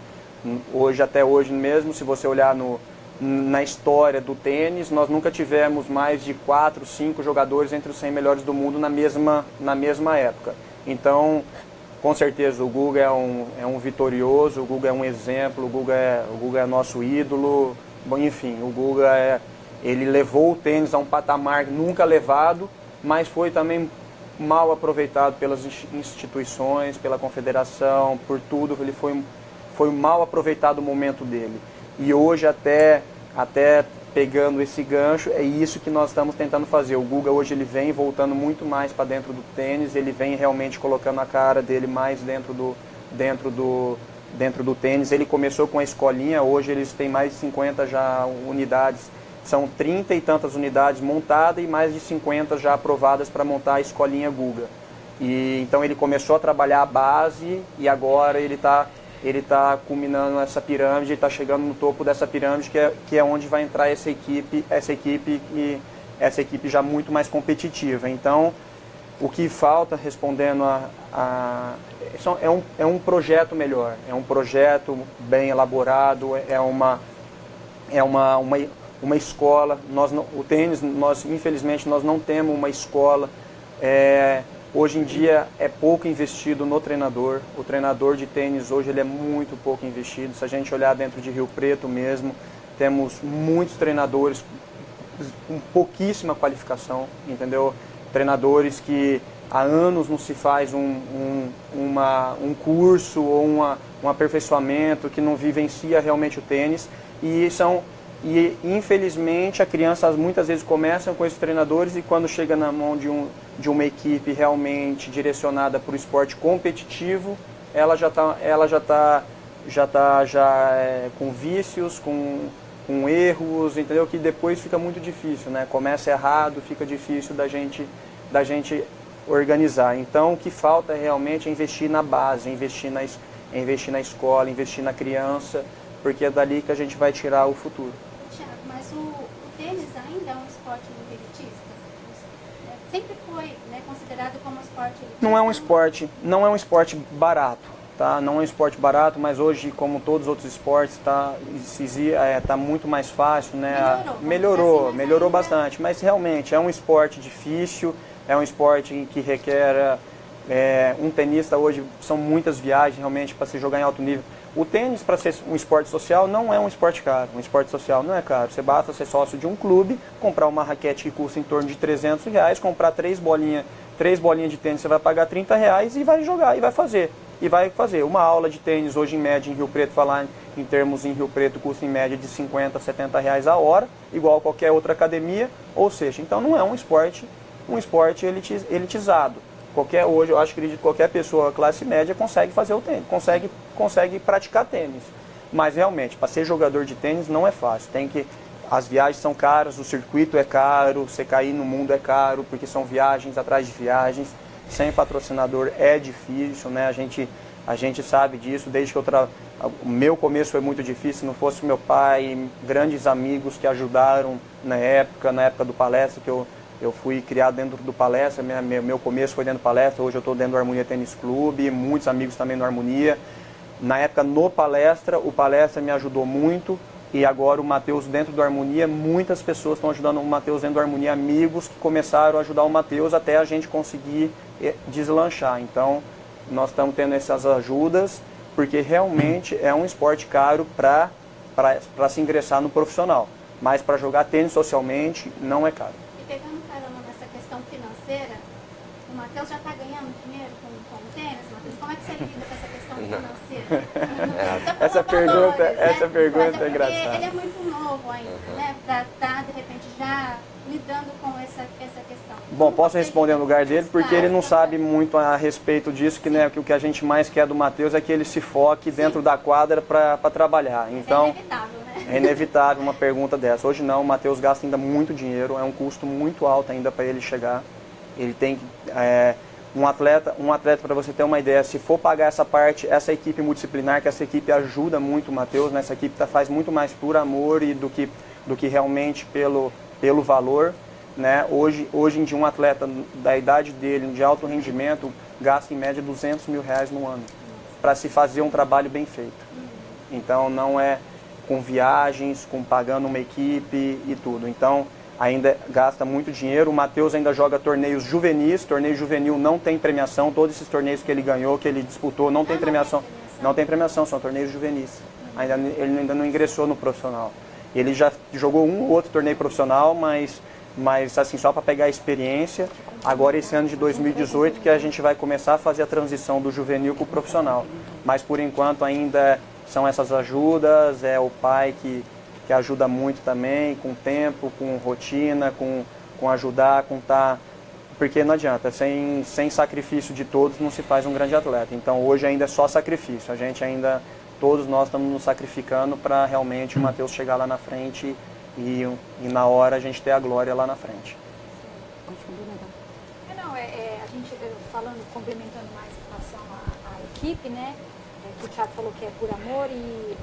Até hoje mesmo, se você olhar na história do tênis, nós nunca tivemos mais de 4, 5 jogadores entre os 100 melhores do mundo na mesma época. Então, com certeza, o Guga é um vitorioso, o Guga é um exemplo, o Guga é nosso ídolo. Bom, enfim, o Guga ele levou o tênis a um patamar nunca levado, mas foi também mal aproveitado pelas instituições, pela confederação, por tudo. Ele foi mal aproveitado o momento dele. E hoje, até pegando esse gancho, é isso que nós estamos tentando fazer. O Guga hoje ele vem voltando muito mais para dentro do tênis, ele vem realmente colocando a cara dele mais dentro do tênis. Ele começou com a escolinha, hoje eles têm mais de 50 já unidades, são 30 e tantas unidades montadas e mais de 50 já aprovadas para montar a escolinha Guga. E então ele começou a trabalhar a base e agora ele está culminando essa pirâmide, está chegando no topo dessa pirâmide, que é onde vai entrar essa equipe já muito mais competitiva. Então, o que falta, respondendo é um projeto melhor, é um projeto bem elaborado, é uma escola. O tênis, infelizmente, nós não temos uma escola. Hoje em dia é pouco investido no treinador. O treinador de tênis hoje ele é muito pouco investido. Se a gente olhar dentro de Rio Preto mesmo, temos muitos treinadores com pouquíssima qualificação, entendeu? Treinadores que há anos não se faz um curso ou um aperfeiçoamento, que não vivencia realmente o tênis. E infelizmente a criança muitas vezes começa com esses treinadores e quando chega na mão de uma equipe realmente direcionada para o esporte competitivo, ela já está com vícios, com erros, entendeu? Que depois fica muito difícil, né? Começa errado, fica difícil da gente organizar. Então o que falta realmente é investir na base, investir na escola, investir na criança, porque é dali que a gente vai tirar o futuro. Tiago, mas o tênis ainda é um esporte elitista? Sempre foi, né, considerado como esporte elitista? Não é um esporte barato, tá? Não é um esporte barato, mas hoje, como todos os outros esportes, tá muito mais fácil, né? Melhorou bastante, mas realmente é um esporte difícil, é um esporte que requer um tenista hoje, são muitas viagens realmente para se jogar em alto nível. O tênis, para ser um esporte social, não é um esporte caro. Um esporte social não é caro. Você basta ser sócio de um clube, comprar uma raquete que custa em torno de R$300, comprar 3 bolinhas de tênis, você vai pagar R$30 e vai jogar, e vai fazer. Uma aula de tênis hoje em média em Rio Preto, falar em termos em Rio Preto, custa em média de R$50, R$70 a hora, igual a qualquer outra academia. Ou seja, então não é um esporte elitizado. Hoje eu acho que qualquer pessoa classe média consegue fazer o tênis, consegue praticar tênis. Mas realmente, para ser jogador de tênis não é fácil. As viagens são caras, o circuito é caro, você cair no mundo é caro, porque são viagens atrás de viagens. Sem patrocinador é difícil, né? A gente sabe disso, desde que o meu começo foi muito difícil, se não fosse meu pai, grandes amigos que ajudaram na época do palestra, que eu fui criado dentro do Palestra, meu começo foi dentro do Palestra, hoje eu estou dentro do Harmonia Tênis Clube, muitos amigos também no Harmonia. Na época no Palestra, o Palestra me ajudou muito e agora o Matheus dentro do Harmonia, muitas pessoas estão ajudando o Matheus dentro do Harmonia, amigos que começaram a ajudar o Matheus até a gente conseguir deslanchar. Então, nós estamos tendo essas ajudas, porque realmente é um esporte caro para se ingressar no profissional, mas para jogar tênis socialmente não é caro. Pegando carona nessa questão financeira, o Matheus já está ganhando dinheiro com o tênis, Matheus? Como é que você lida com essa questão financeira? Essa pergunta é engraçada. Ele é muito novo ainda, né? Para estar, de repente, já lidando com essa questão. Bom, posso responder no lugar dele, porque ele não sabe muito a respeito disso, que, né, que o que a gente mais quer do Matheus é que ele se foque dentro da quadra para trabalhar. Então, é inevitável, né? É inevitável uma pergunta dessa. Hoje não, o Matheus gasta ainda muito dinheiro, é um custo muito alto ainda para ele chegar. Ele tem um atleta, para você ter uma ideia, se for pagar essa parte, essa equipe multidisciplinar, que essa equipe ajuda muito o Matheus, né? Essa equipe faz muito mais por amor e do que realmente pelo valor. né? Hoje em dia um atleta da idade dele, de alto rendimento, gasta em média R$200 mil no ano para se fazer um trabalho bem feito. Então não é com viagens, com pagando uma equipe e tudo. Então ainda gasta muito dinheiro. O Matheus ainda joga torneios juvenis. Torneio juvenil não tem premiação. Todos esses torneios que ele ganhou, que ele disputou, não tem premiação. Não tem premiação, são torneios juvenis. Ele ainda não ingressou no profissional. Ele já jogou um ou outro torneio profissional, mas assim, só para pegar a experiência. Agora esse ano de 2018 que a gente vai começar a fazer a transição do juvenil para o profissional. Mas por enquanto ainda são essas ajudas, é o pai que ajuda muito também, com tempo, com rotina, com ajudar, com estar... Porque não adianta, sem sacrifício de todos não se faz um grande atleta. Então hoje ainda é só sacrifício, a gente ainda, todos nós estamos nos sacrificando para realmente o Matheus chegar lá na frente e na hora a gente ter a glória lá na frente. A gente falando, complementando mais em relação à equipe, né? Que o Thiago falou que é por amor e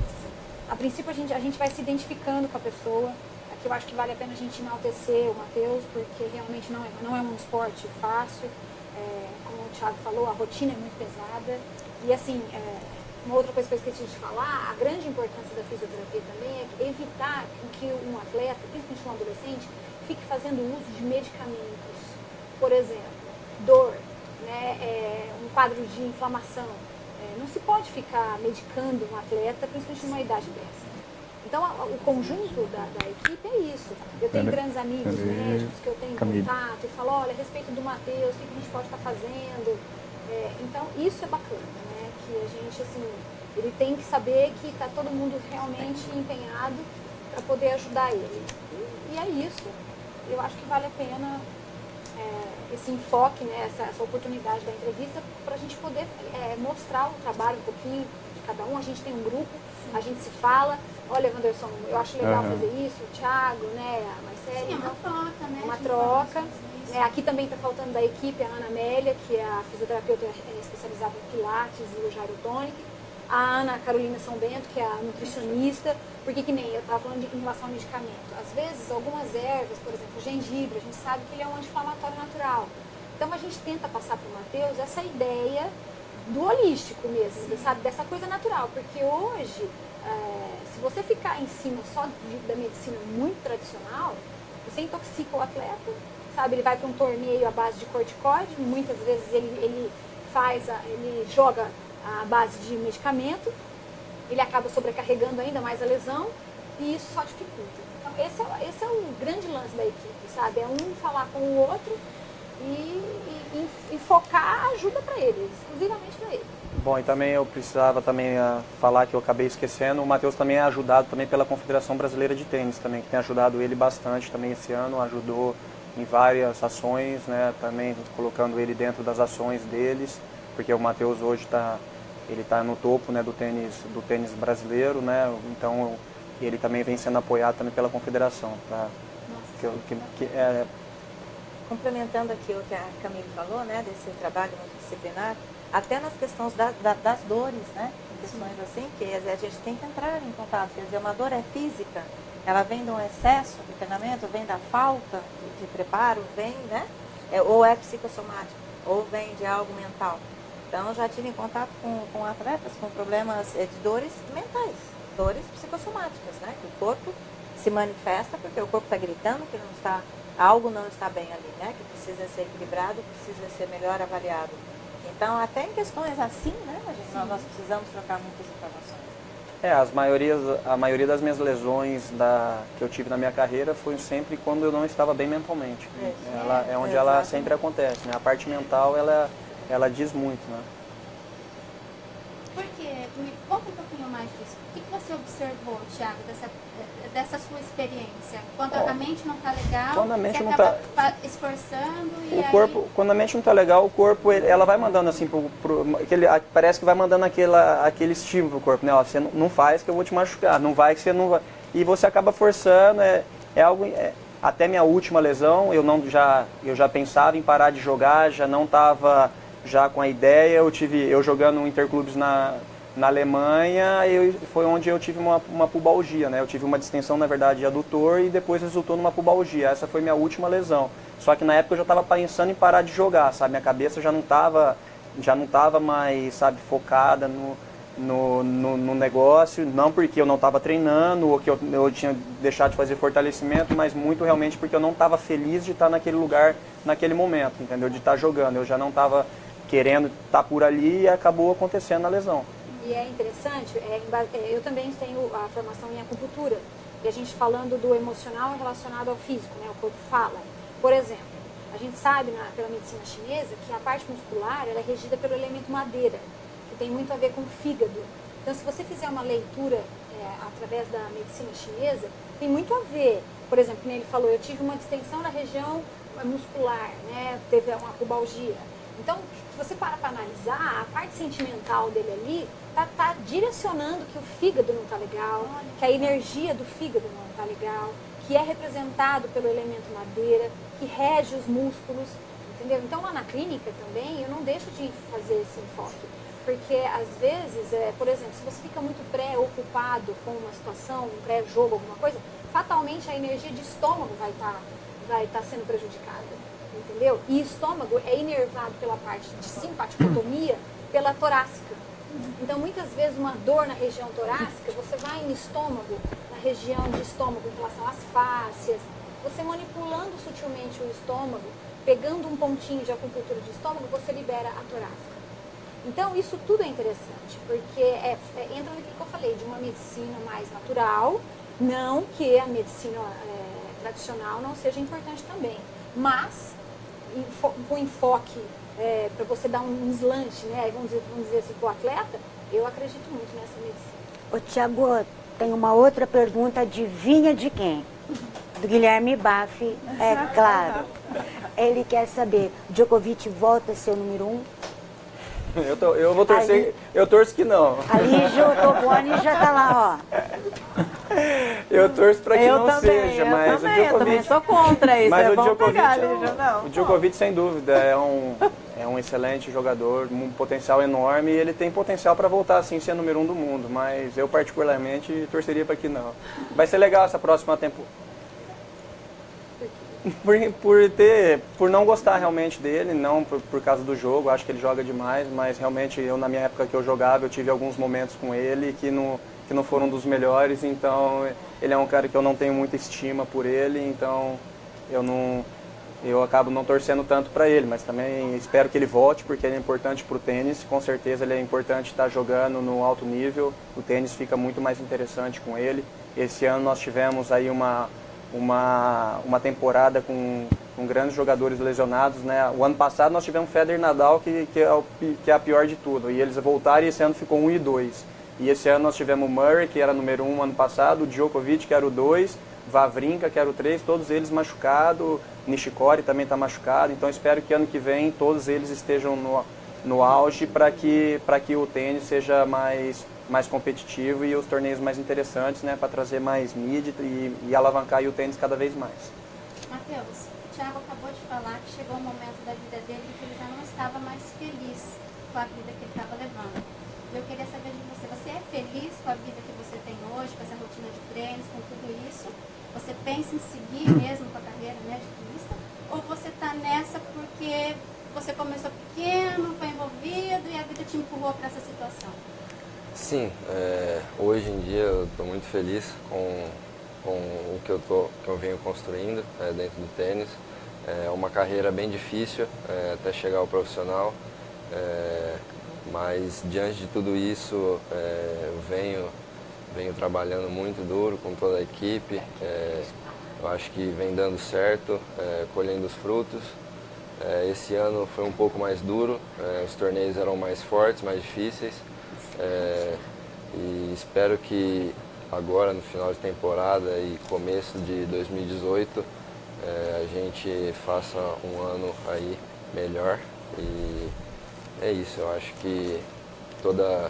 a princípio a gente vai se identificando com a pessoa. Aqui eu acho que vale a pena a gente enaltecer o Matheus, porque realmente não é um esporte fácil. Como o Thiago falou, a rotina é muito pesada. E assim, uma outra coisa que eu esqueci de falar, a grande importância da fisioterapia também é evitar que um atleta, principalmente um adolescente, fique fazendo uso de medicamentos. Por exemplo, dor, né, um quadro de inflamação. Não se pode ficar medicando um atleta, principalmente numa idade dessa. Então, o conjunto da equipe é isso. Eu tenho grandes amigos médicos que eu tenho contato e falo, olha, a respeito do Matheus, o que a gente pode estar fazendo? Então, isso é bacana, né? Que a gente, assim, ele tem que saber que está todo mundo realmente empenhado para poder ajudar ele. E é isso. Eu acho que vale a pena esse enfoque, né, essa oportunidade da entrevista para a gente poder mostrar o trabalho um pouquinho de cada um. A gente tem um grupo, a gente se fala, olha, Wanderson, eu acho legal fazer isso, o Thiago, né, a Marcela. Sim, uma troca, né? Uma troca. Aqui também está faltando da equipe a Ana Amélia, que é a fisioterapeuta especializada em Pilates e o Gyrotonic. A Ana Carolina São Bento, que é a nutricionista, porque que nem eu estava falando em relação ao medicamento. Às vezes, algumas ervas, por exemplo, o gengibre, a gente sabe que ele é um anti-inflamatório natural. Então, a gente tenta passar para o Matheus essa ideia do holístico mesmo, sabe? Dessa coisa natural. Porque hoje, se você ficar em cima só da medicina muito tradicional, você intoxica o atleta, sabe? Ele vai para um torneio à base de corticoide, muitas vezes ele joga à base de medicamento, ele acaba sobrecarregando ainda mais a lesão e isso só dificulta. Então esse é o grande lance da equipe, sabe? É um falar com o outro e focar a ajuda para ele, exclusivamente para ele. Bom, e também eu precisava também falar que eu acabei esquecendo, o Matheus também é ajudado também pela Confederação Brasileira de Tênis também, que tem ajudado ele bastante também esse ano, ajudou em várias ações, né? Também colocando ele dentro das ações deles, porque o Matheus hoje ele está no topo, né, do tênis brasileiro, né? Então ele também vem sendo apoiado também pela Confederação. Complementando aqui o que a Camille falou, né, desse trabalho multidisciplinar, até nas questões das dores, né, questões assim, que a gente tem que entrar em contato. Quer dizer, uma dor é física, ela vem de um excesso de treinamento, vem da falta de preparo, vem, né, ou é psicossomático, ou vem de algo mental. Então, já tive em contato com atletas com problemas de dores mentais, dores psicossomáticas, né? Que o corpo se manifesta porque o corpo está gritando que algo não está bem ali, né? Que precisa ser equilibrado, precisa ser melhor avaliado. Então, até em questões assim, né? Nós precisamos trocar muitas informações. A maioria das minhas lesões que eu tive na minha carreira foi sempre quando eu não estava bem mentalmente. É onde ela sempre acontece, né? A parte mental, ela diz muito, né? Por quê? Me conta um pouquinho mais disso. O que você observou, Thiago, dessa sua experiência? Quando a mente não está legal, quando a mente você não acaba esforçando e quando a mente não está legal, o corpo, ela vai mandando assim, parece que vai mandando aquele estímulo pro corpo, né? Ó, você não faz que eu vou te machucar, não vai que você não vai. E você acaba forçando, até minha última lesão, eu já pensava em parar de jogar, já não estava já com a ideia, eu jogando no Interclubes Na Alemanha foi onde eu tive uma pubalgia, né? Eu tive uma distensão, na verdade, adutor e depois resultou numa pubalgia. Essa foi minha última lesão. Só que na época eu já estava pensando em parar de jogar, sabe? Minha cabeça já não estava mais, sabe, focada no negócio. Não porque eu não estava treinando ou que eu tinha deixado de fazer fortalecimento, mas muito realmente porque eu não estava feliz de estar naquele lugar, naquele momento, entendeu? De estar jogando. Eu já não estava querendo estar por ali e acabou acontecendo a lesão. E é interessante, eu também tenho a formação em acupuntura, e a gente falando do emocional relacionado ao físico, né? O corpo fala. Por exemplo, a gente sabe pela medicina chinesa que a parte muscular ela é regida pelo elemento madeira, que tem muito a ver com o fígado. Então, se você fizer uma leitura através da medicina chinesa, tem muito a ver. Por exemplo, como ele falou, eu tive uma distensão na região muscular, né? Teve uma pubalgia. Então, se você para analisar, a parte sentimental dele ali tá direcionando que o fígado não está legal, que a energia do fígado não está legal, que é representado pelo elemento madeira, que rege os músculos, entendeu? Então, lá na clínica também, eu não deixo de fazer esse enfoque. Porque, às vezes, por exemplo, se você fica muito preocupado com uma situação, um pré-jogo, alguma coisa, fatalmente a energia de estômago vai estar sendo prejudicada. Entendeu? E estômago é inervado pela parte de simpaticotomia pela torácica. Então, muitas vezes, uma dor na região torácica, você vai no estômago, na região de estômago em relação às fáscias, você manipulando sutilmente o estômago, pegando um pontinho de acupuntura de estômago, você libera a torácica. Então, isso tudo é interessante, porque entra naquilo que eu falei, de uma medicina mais natural, não que a medicina tradicional não seja importante também, mas com enfoque para você dar um deslanche, né? Vamos dizer assim, para o atleta, eu acredito muito nessa medicina. Ô, Tiago, tem uma outra pergunta, adivinha de quem? Do Guilherme Baff, é claro. Ele quer saber, Djokovic volta a ser o número 1? Eu vou torcer, eu torço que não. Ali, o Toboni já tá lá, ó. Eu torço para que não seja, mas o Djokovic... Eu também sou contra isso, mas é o bom Djokovic, pegar, não. O Djokovic, sem dúvida, é um excelente jogador, um potencial enorme, e ele tem potencial para voltar assim, ser número 1 do mundo, mas eu particularmente torceria para que não. Vai ser legal essa próxima temporada. Por não gostar realmente dele, não por causa do jogo, acho que ele joga demais, mas realmente na minha época que eu jogava, eu tive alguns momentos com ele que não foram dos melhores, então ele é um cara que eu não tenho muita estima por ele, então eu acabo não torcendo tanto para ele, mas também espero que ele volte, porque ele é importante para o tênis, com certeza ele é importante estar jogando no alto nível, o tênis fica muito mais interessante com ele. Esse ano nós tivemos aí uma temporada com grandes jogadores lesionados, né? O ano passado nós tivemos Federer e Nadal, que é a pior de tudo, e eles voltaram e esse ano ficou 1 e 2. E esse ano nós tivemos o Murray, que era número 1 ano passado, o Djokovic, que era o 2, Wawrinka, que era o 3, todos eles machucados, Nishikori também está machucado, então espero que ano que vem todos eles estejam no auge para que o tênis seja mais competitivo e os torneios mais interessantes, né, para trazer mais mídia e alavancar aí o tênis cada vez mais. Matheus, o Thiago acabou de falar que chegou um momento da vida dele que ele já não estava mais feliz com a vida que ele estava levando. Eu queria saber de você, você é feliz com a vida que você tem hoje, com essa rotina de treinos, com tudo isso? Você pensa em seguir mesmo com a carreira, né, de tenista? Ou você está nessa porque você começou pequeno, foi envolvido e a vida te empurrou para essa situação? Sim, hoje em dia eu estou muito feliz com o que eu venho construindo dentro do tênis. É uma carreira bem difícil até chegar ao profissional, mas diante de tudo isso eu venho trabalhando muito duro com toda a equipe. Eu acho que vem dando certo, colhendo os frutos. Esse ano foi um pouco mais duro, os torneios eram mais fortes, mais difíceis. E espero que agora no final de temporada e começo de 2018 a gente faça um ano aí melhor, e é isso. Eu acho que toda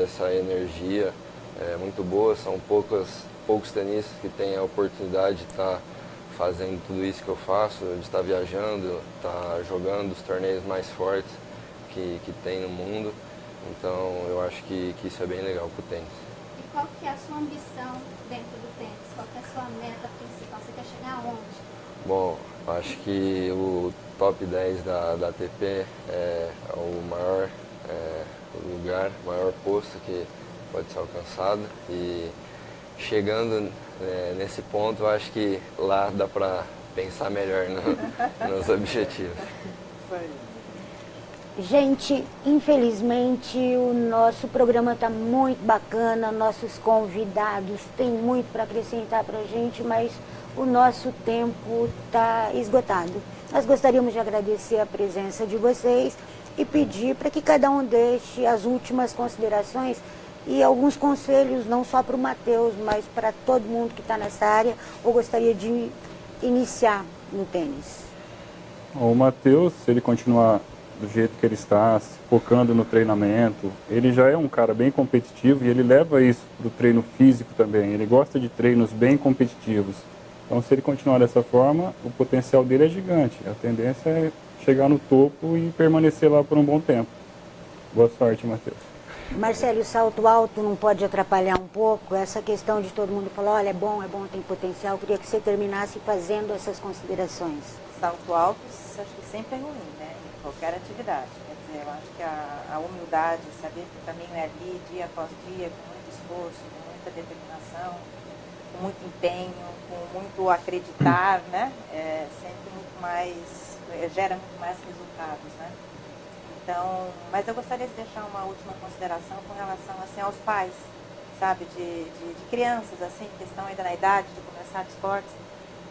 essa energia é muito boa, são poucos tenistas que têm a oportunidade de estar fazendo tudo isso que eu faço, de estar viajando, estar jogando os torneios mais fortes que tem no mundo. Então eu acho que isso é bem legal pro tênis. E qual que é a sua ambição dentro do tênis? Qual que é a sua meta principal? Você quer chegar aonde? Bom, acho que o top 10 da ATP é o maior lugar, o maior posto que pode ser alcançado. E chegando nesse ponto, eu acho que lá dá para pensar melhor nos objetivos. Gente, infelizmente o nosso programa está muito bacana, nossos convidados têm muito para acrescentar para a gente, mas o nosso tempo está esgotado. Nós gostaríamos de agradecer a presença de vocês e pedir para que cada um deixe as últimas considerações e alguns conselhos, não só para o Matheus, mas para todo mundo que está nessa área ou gostaria de iniciar no tênis. O Matheus, se ele continuar do jeito que ele está, se focando no treinamento, ele já é um cara bem competitivo e ele leva isso para o treino físico também. Ele gosta de treinos bem competitivos. Então, se ele continuar dessa forma, o potencial dele é gigante. A tendência é chegar no topo e permanecer lá por um bom tempo. Boa sorte, Matheus. Marcelo, o salto alto não pode atrapalhar um pouco? Essa questão de todo mundo falar, olha, é bom, tem potencial. Eu queria que você terminasse fazendo essas considerações. Salto alto, acho que sempre é ruim, né? Em qualquer atividade. Quer dizer, eu acho que a humildade, saber que o caminho é ali, dia após dia, com muito esforço, com muita determinação, com muito empenho, com muito acreditar, né? Sempre muito mais, gera muito mais resultados, né? Então, mas eu gostaria de deixar uma última consideração com relação assim, aos pais, sabe, de crianças, assim, que estão ainda na idade de começar esportes,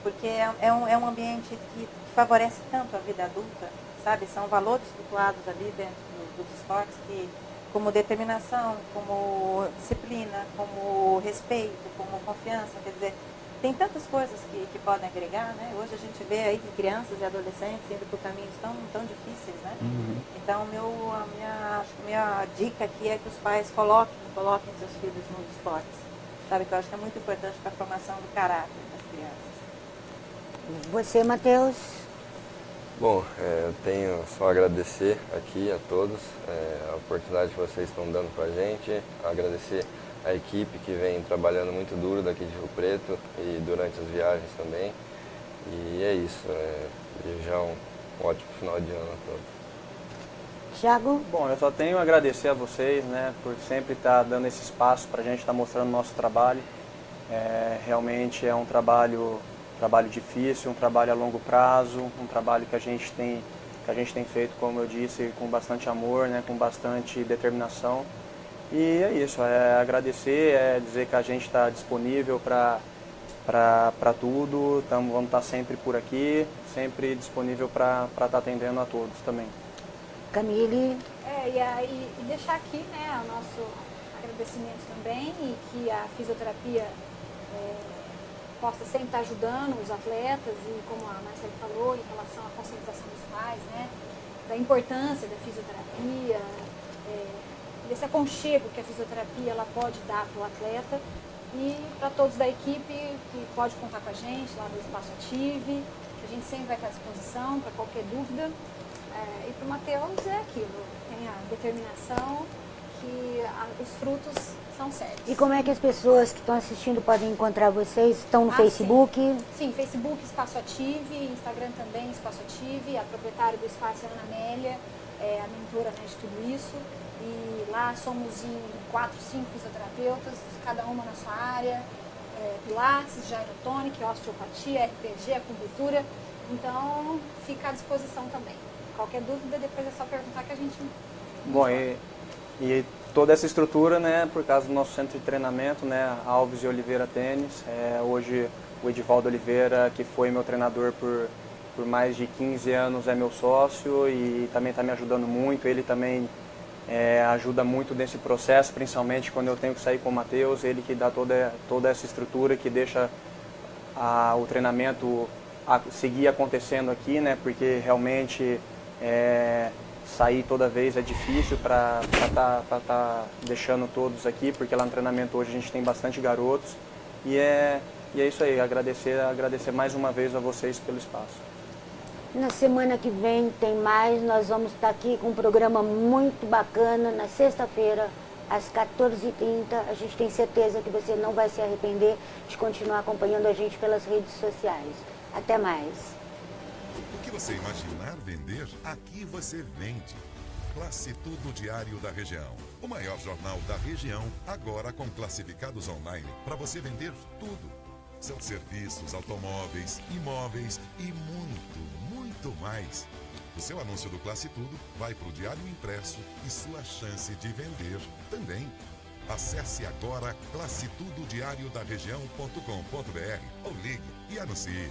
porque é um ambiente que favorece tanto a vida adulta, sabe, são valores flutuados ali dentro dos esportes, que, como determinação, como disciplina, como respeito, como confiança, quer dizer, tem tantas coisas que podem agregar, né? Hoje a gente vê aí que crianças e adolescentes indo por caminhos tão difíceis, né? Então, acho que a minha dica aqui é que os pais coloquem seus filhos nos esportes, sabe? Que eu acho que é muito importante para a formação do caráter das crianças. Você, Matheus? Bom, eu tenho só a agradecer aqui a todos a oportunidade que vocês estão dando para a gente, agradecer a equipe que vem trabalhando muito duro daqui de Rio Preto e durante as viagens também. E é isso, desejar um ótimo final de ano a todos. Thiago? Bom, eu só tenho a agradecer a vocês, né, por sempre estar dando esse espaço para a gente estar mostrando o nosso trabalho. Realmente é um trabalho difícil, um trabalho a longo prazo, um trabalho que a gente tem feito, como eu disse, com bastante amor, né, com bastante determinação. E é isso, agradecer, dizer que a gente está disponível para tudo, vamos estar sempre por aqui, sempre disponível para estar atendendo a todos também. Camille? E deixar aqui, né, o nosso agradecimento também e que a fisioterapia possa sempre estar ajudando os atletas e, como a Marcela falou, em relação à conscientização dos pais, né, da importância da fisioterapia, desse aconchego que a fisioterapia ela pode dar para o atleta e para todos da equipe que pode contar com a gente lá do Espaço Ative, a gente sempre vai estar à disposição para qualquer dúvida. E para o Matheus é aquilo, tem a determinação que os frutos são certos. E como é que as pessoas que estão assistindo podem encontrar vocês? Estão no Facebook? Sim, Facebook Espaço Ative, Instagram também Espaço Ative, a proprietária do espaço é a Ana Amélia, a mentora, né, de tudo isso. E lá somos em 4, 5 fisioterapeutas, cada uma na sua área, pilates, gyrotonic, osteopatia, RPG, acupuntura. Então, fica à disposição também. Qualquer dúvida, depois é só perguntar que a gente... Bom, e toda essa estrutura, né, por causa do nosso centro de treinamento, né, Alves e Oliveira Tênis. Hoje o Edivaldo Oliveira, que foi meu treinador por mais de 15 anos, é meu sócio e também está me ajudando muito. Ele também ajuda muito nesse processo, principalmente quando eu tenho que sair com o Matheus, ele que dá toda essa estrutura, que deixa o treinamento seguir acontecendo aqui, né, porque realmente sair toda vez é difícil para tá deixando todos aqui, porque lá no treinamento hoje a gente tem bastante garotos. E é isso aí, agradecer mais uma vez a vocês pelo espaço. Na semana que vem tem mais, nós vamos estar aqui com um programa muito bacana na sexta-feira, às 14h30. A gente tem certeza que você não vai se arrepender de continuar acompanhando a gente pelas redes sociais. Até mais. O que você imaginar vender, aqui você vende. Classe Tudo Diário da Região. O maior jornal da região, agora com classificados online para você vender tudo. São serviços, automóveis, imóveis e muito mais. O seu anúncio do Classe Tudo vai para o Diário Impresso e sua chance de vender também. Acesse agora classetudodiariodaregião.com.br ou ligue e anuncie.